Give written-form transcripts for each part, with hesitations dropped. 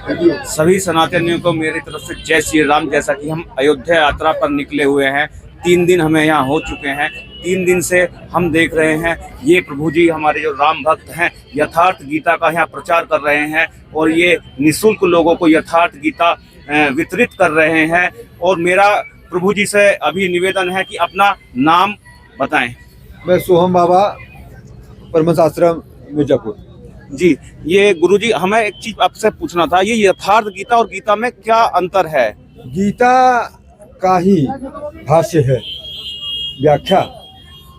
सभी सनातनियों को मेरी तरफ से जय श्री राम। जैसा कि हम अयोध्या यात्रा पर निकले हुए हैं, 3 दिन हमें यहाँ हो चुके हैं। 3 दिन से हम देख रहे हैं ये प्रभु जी हमारे जो राम भक्त हैं यथार्थ गीता का यहाँ प्रचार कर रहे हैं और ये निःशुल्क लोगों को यथार्थ गीता वितरित कर रहे हैं। और मेरा प्रभु जी से अभी निवेदन है कि अपना नाम बताएं। मैं सोहम बाबा परमहंस आश्रम मिर्जापुर। जी, ये गुरुजी हमें एक चीज आपसे पूछना था, ये यथार्थ गीता और गीता में क्या अंतर है? गीता का ही भाष्य है, व्याख्या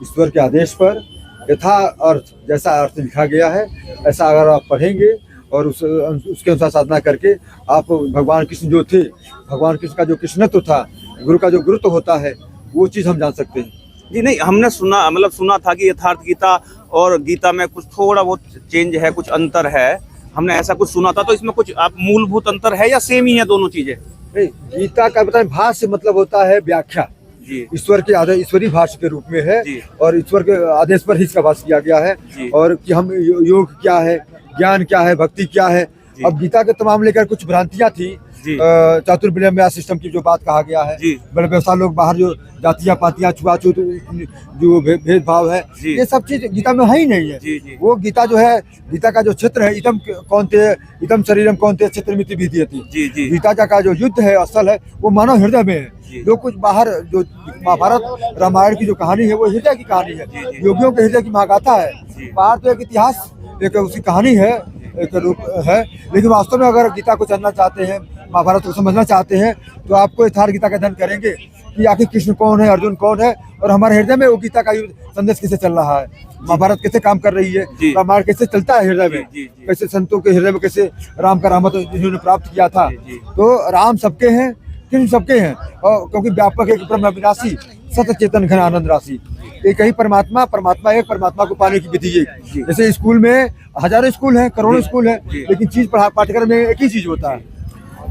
ईश्वर के आदेश पर यथा अर्थ, जैसा अर्थ लिखा गया है ऐसा अगर आप पढ़ेंगे और उसके अनुसार साधना करके आप भगवान कृष्ण जो थे, भगवान कृष्ण का जो कृष्णत्व था, गुरु का जो गुरुत्व होता है, वो चीज़ हम जान सकते हैं। जी नहीं, हमने सुना था कि यथार्थ गीता और गीता में कुछ थोड़ा बहुत चेंज है, कुछ अंतर है, हमने ऐसा कुछ सुना था। तो इसमें कुछ आप मूलभूत अंतर है या सेम ही है दोनों चीजें? नहीं, गीता का बताएं भाष्य मतलब होता है व्याख्या। जी, ईश्वर के आदेश, ईश्वरी भाष्य के रूप में है और ईश्वर के आदेश पर ही इसका भाष्य किया गया है। और कि हम योग क्या है, ज्ञान क्या है, भक्ति क्या है। अब गीता के तमाम लेकर कुछ भ्रांतियां थी, चातुर्विद्या सिस्टम की जो बात कहा गया है, बड़े व्यवसाय लोग बाहर जो जातियां पातियां छुआछूत जो भेदभाव है, ये सब चीज गीता में है ही नहीं है। वो गीता जो है, गीता का जो क्षेत्र है, इदम शरीरम कौन्तेय क्षेत्रमिति विधीयते। गीता का जो युद्ध है, स्थल है, वो मानव हृदय में है। जो कुछ बाहर जो महाभारत रामायण की जो कहानी है वो हृदय की कहानी है, योगियों के हृदय की महागाथा है। बाहर तो एक इतिहास, एक उसकी कहानी है, एक रूप है, लेकिन वास्तव में अगर गीता को जानना चाहते हैं, महाभारत को समझना चाहते हैं, तो आपको यथार्थ गीता का अध्ययन करेंगे कि आखिर कृष्ण कौन है, अर्जुन कौन है और हमारे हृदय में वो गीता का संदेश कैसे चल रहा है, महाभारत कैसे काम कर रही है, रामायण कैसे चलता है हृदय में, कैसे संतों के हृदय में कैसे राम का रामत जिन्होंने प्राप्त किया था। तो राम सबके हैं, कृष्ण सबके हैं, और क्योंकि व्यापक एक ब्रह्म अविनाशी सत चेतन घन आनंद राशि, एक ही परमात्मा, परमात्मा एक, परमात्मा को पाने की विधि एक। जैसे स्कूल में हजारों स्कूल हैं, करोड़ों स्कूल हैं, लेकिन चीज पाठ्यक्रम में एक ही चीज होता है।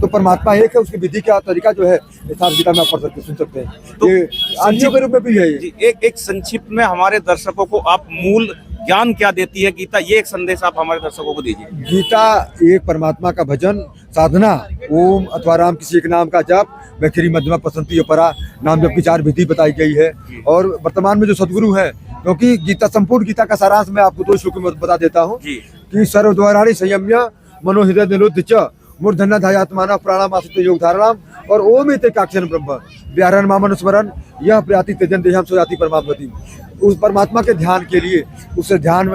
तो परमात्मा एक है, उसकी विधि का तरीका जो है यथार्थ गीता में आप पढ़ सकते, सुन सकते हैं। तो आंशिक के रूप में भी है। एक संक्षिप्त में हमारे दर्शकों को आप मूल ज्ञान क्या देती है गीता, ये एक संदेश आप हमारे दर्शकों को दीजिए। गीता एक परमात्मा का भजन, साधना, ओम अथवा राम किसी एक नाम का जप, वैखरी मध्यमा पसंती अपरा, नाम जप की 4 विधि बताई गई है। और वर्तमान में जो सदगुरु है, क्योंकि गीता, संपूर्ण गीता का सारांश मैं आपको 2 श्लोकों में बता देता हूँ कि सर्वद्वाराणि संयम्य मनोहृदय निरुद्ध च मूर्धन्य ध्यात्माना प्राणामासित योग धारणाम और ओम एकाक्षर ब्रह्म व्याहरण मामन स्मरण यह प्रयाति तेजन देहम सोयाति परमात्मति। उस परमात्मा के ध्यान के लिए, उस ध्यान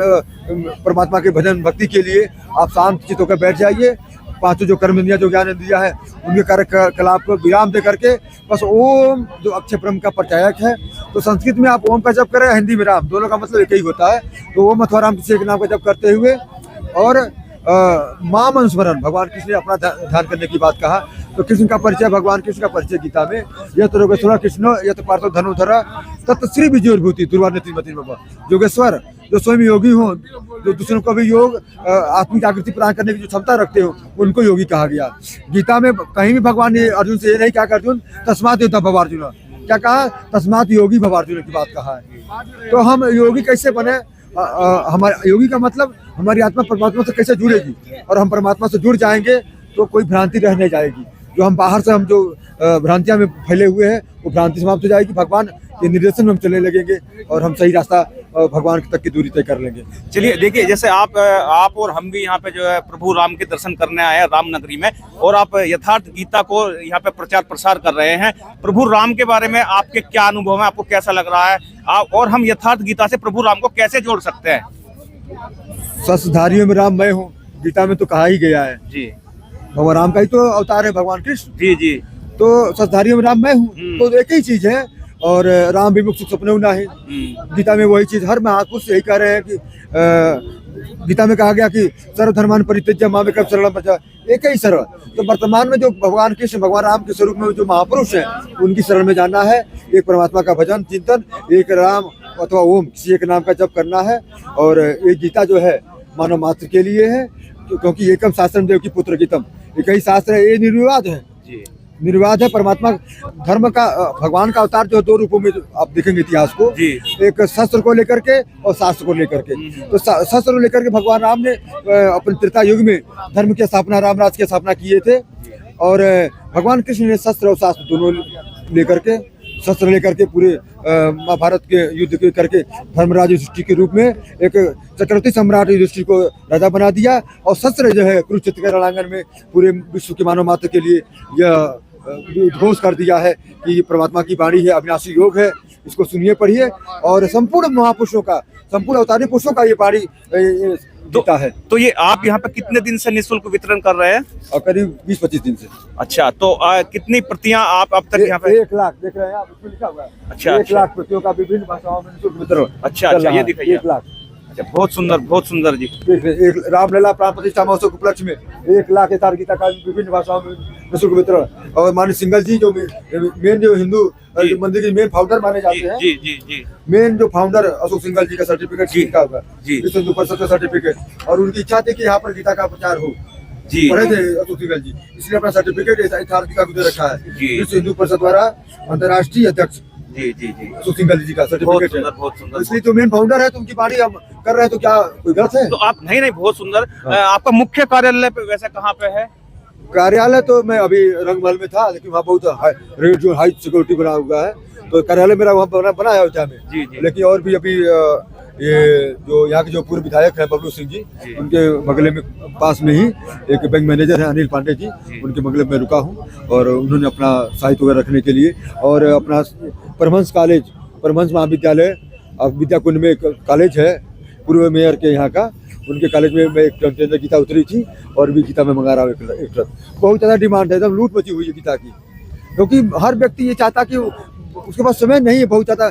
परमात्मा के भजन भक्ति के लिए आप शांत चित्त होकर बैठ जाइए। 5 जो कर्म इंद्रियां, जो ज्ञान इंद्रियां है, उनके कार्यकलाप को विराम दे करके बस ओम जो अक्षय ब्रह्म का प्रचायक है। तो संस्कृत में आप ओम का जप करें, हिंदी में राम, दोनों का मतलब एक ही होता है। तो ओम अथवा राम किसी एक नाम का जप करते हुए और माम अनुस्मरण, भगवान कृष्ण ने अपना ध्यान करने की बात कहा। तो कृष्ण का परिचय, भगवान कृष्ण का परिचय गीता में, यह तो योगेश्वर कृष्ण, यह तो पार्थो धनुधर तत् श्री विजयोर्भूति दुर्वार्णति बाबा। योगेश्वर जो स्वयं योगी हो, जो दूसरों को भी योग आत्मिक आकृति प्रदान करने की जो क्षमता रखते हो, उनको योगी कहा गया। गीता में कहीं भी भगवान ने अर्जुन से ये नहीं कहा कि अर्जुन तस्मात् योद्धा भव अर्जुन, क्या कहा? तस्मात् योगी भव अर्जुन की बात कहा है। तो हम योगी कैसे बने? हमारे योगी का मतलब हमारी आत्मा परमात्मा से कैसे जुड़ेगी, और हम परमात्मा से जुड़ जाएंगे तो कोई भ्रांति रह नहीं जाएगी। जो हम बाहर से हम जो भ्रांतियां में फैले हुए हैं, वो भ्रांति समाप्त हो जाएगी। भगवान के निर्देशन में हम चलने लगेंगे और हम सही रास्ता भगवान तक की दूरी तय कर लेंगे। चलिए देखिए, जैसे आप और हम भी यहाँ पे जो है प्रभु राम के दर्शन करने आए हैं राम नगरी में, और आप यथार्थ गीता को यहाँ पे प्रचार प्रसार कर रहे हैं। प्रभु राम के बारे में आपके क्या अनुभव है, आपको कैसा लग रहा है, और हम यथार्थ गीता से प्रभु राम को कैसे जोड़ सकते हैं? सस्धारियों में राम मैं हूँ, गीता में तो कहा ही गया है जी। भगवान राम का ही तो अवतार है भगवान कृष्ण जी। तो सस्धारियों में राम मैं हूँ, तो एक ही चीज है। और राम विमुख सुख सपने ना है, गीता में वही चीज हर महापुरुष यही कह रहे हैं कि गीता में कहा गया कि सर्वधर्मान परित्यज्य मामेकं शरणं व्रज, एक ही शरण। तो वर्तमान में जो भगवान कृष्ण, भगवान राम के स्वरूप में जो महापुरुष हैं, उनकी शरण में जाना है। एक परमात्मा का भजन चिंतन, एक राम अथवा ओम किसी एक नाम का जप करना है। और ये गीता जो है मानव मात्र के लिए है, क्योंकि एकम शास्त्रम देव की पुत्र गीतम, एक ही शास्त्र है, ये निर्विवाद है। निर्विवाद है। परमात्मा धर्म का भगवान का अवतार जो दो रूपों में आप देखेंगे इतिहास को, जी। एक शस्त्र को लेकर के और शास्त्र को लेकर के। तो शस्त्र को लेकर के भगवान राम ने अपने त्रेता युग में धर्म की स्थापना, रामराज की स्थापना किए थे, और भगवान कृष्ण ने शस्त्र और शास्त्र दोनों लेकर के, शस्त्र लेकर के पूरे महाभारत के युद्ध के करके धर्मराज युधिष्ठिर के रूप में एक चक्रवर्ती सम्राट युधिष्ठिर को राजा बना दिया, और शस्त्र जो है कुरुक्षेत्र के रणांगन में पूरे विश्व के मानव मात्र के लिए यह उद्घोष कर दिया है कि ये परमात्मा की वाणी है, अविनाशी योग है, इसको सुनिए पढ़िए। और संपूर्ण महापुरुषों का, संपूर्ण अवतारी पुरुषों का ये वाणी गीता है। तो ये आप यहाँ पे कितने दिन से निःशुल्क वितरण कर रहे हैं? और करीब 20-25 दिन से। अच्छा, तो कितनी प्रतियां आप अब तक यहाँ पे? 1 लाख देख रहे हैं आप, उसमें लिखा हुआ है। अच्छा, 1 लाख प्रतियों का विभिन्न भाषाओं में निःशुल्क वितरण। अच्छा, ये दिखाइए। 1 लाख। अच्छा, बहुत सुंदर जी। एक रामलला प्राण प्रतिष्ठा महोत्सव के उपलक्ष्य में 1 लाख यथार्थ गीता का विभिन्न भाषाओं में निःशुल्क वितरण। और माननीय सिंघल जी जो मेन जो हिंदू मंदिर के मेन फाउंडर माने जाते हैं, जी, मेन जो फाउंडर अशोक सिंघल जी का सर्टिफिकेट लिखा हुआ जी, विश्व हिंदू परिषद का सर्टिफिकेट, और उनकी इच्छा थी कि यहाँ पर गीता का प्रचार हो जी। पढ़े थे अशोक सिंघल जी, इसलिए अपना सर्टिफिकेट यथार्थ गीता को दे रखा है जी। विश्व हिंदू परिषद द्वारा अंतर्राष्ट्रीय अध्यक्ष जी अशोक सिंघल जी का सर्टिफिकेट है। बहुत सुंदर। इसलिए जो मेन फाउंडर है तो उनकी बाड़ी हम कर रहे हैं, तो क्या कोई गलत है? तो आप नहीं, बहुत सुंदर। आपका मुख्य कार्यालय पे वैसे कहाँ पे है? कार्यालय तो मैं अभी रंगमहल में था, लेकिन वहाँ बहुत रेड जो हाई सिक्योरिटी बना हुआ है, तो कार्यालय मेरा वहाँ बना अयोध्या में। जी। लेकिन और भी अभी ये जो यहाँ के जो पूर्व विधायक हैं बबलू सिंह जी, उनके बगले में पास में ही एक बैंक मैनेजर है अनिल पांडे जी, उनके बगले में रुका हूँ, और उन्होंने अपना साहित्य वगैरह रखने के लिए, और अपना परमहंस कॉलेज, परमहंस महाविद्यालय विद्या कुंज में एक कॉलेज है पूर्व मेयर के यहाँ का, उनके कॉलेज में मैं एक कंटेनर गीता उतरी थी, और भी गीता में मंगा रहा हूँ एक ट्रक। बहुत ज़्यादा डिमांड है, एकदम लूट मची हुई है गीता की, क्योंकि हर व्यक्ति ये चाहता कि उसके पास समय नहीं है बहुत ज़्यादा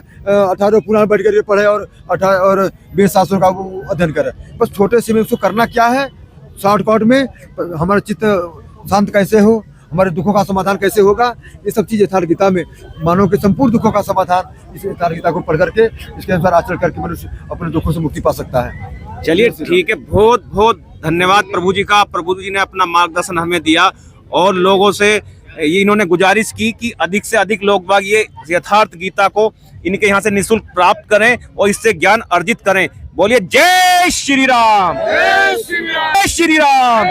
18 पुराण बैठ कर पढ़े और वेद शास्त्रों का वो अध्ययन करे। बस छोटे से में उसको करना क्या है, शॉर्टकट में हमारा चित्त शांत कैसे हो, हमारे दुखों का समाधान कैसे होगा, ये सब चीज़ यथार्थ गीता में मानव के संपूर्ण दुखों का समाधान इस यथार्थ गीता को पढ़ करके, इसके अनुसार आचरण करके मनुष्य अपने दुखों से मुक्ति पा सकता है। चलिए ठीक है, बहुत बहुत धन्यवाद प्रभु जी का। प्रभु जी ने अपना मार्गदर्शन हमें दिया, और लोगों से ये इन्होंने गुजारिश की कि अधिक से अधिक लोग बाग ये यथार्थ गीता को इनके यहाँ से निःशुल्क प्राप्त करें और इससे ज्ञान अर्जित करें। बोलिए जय श्री राम, जय श्री राम।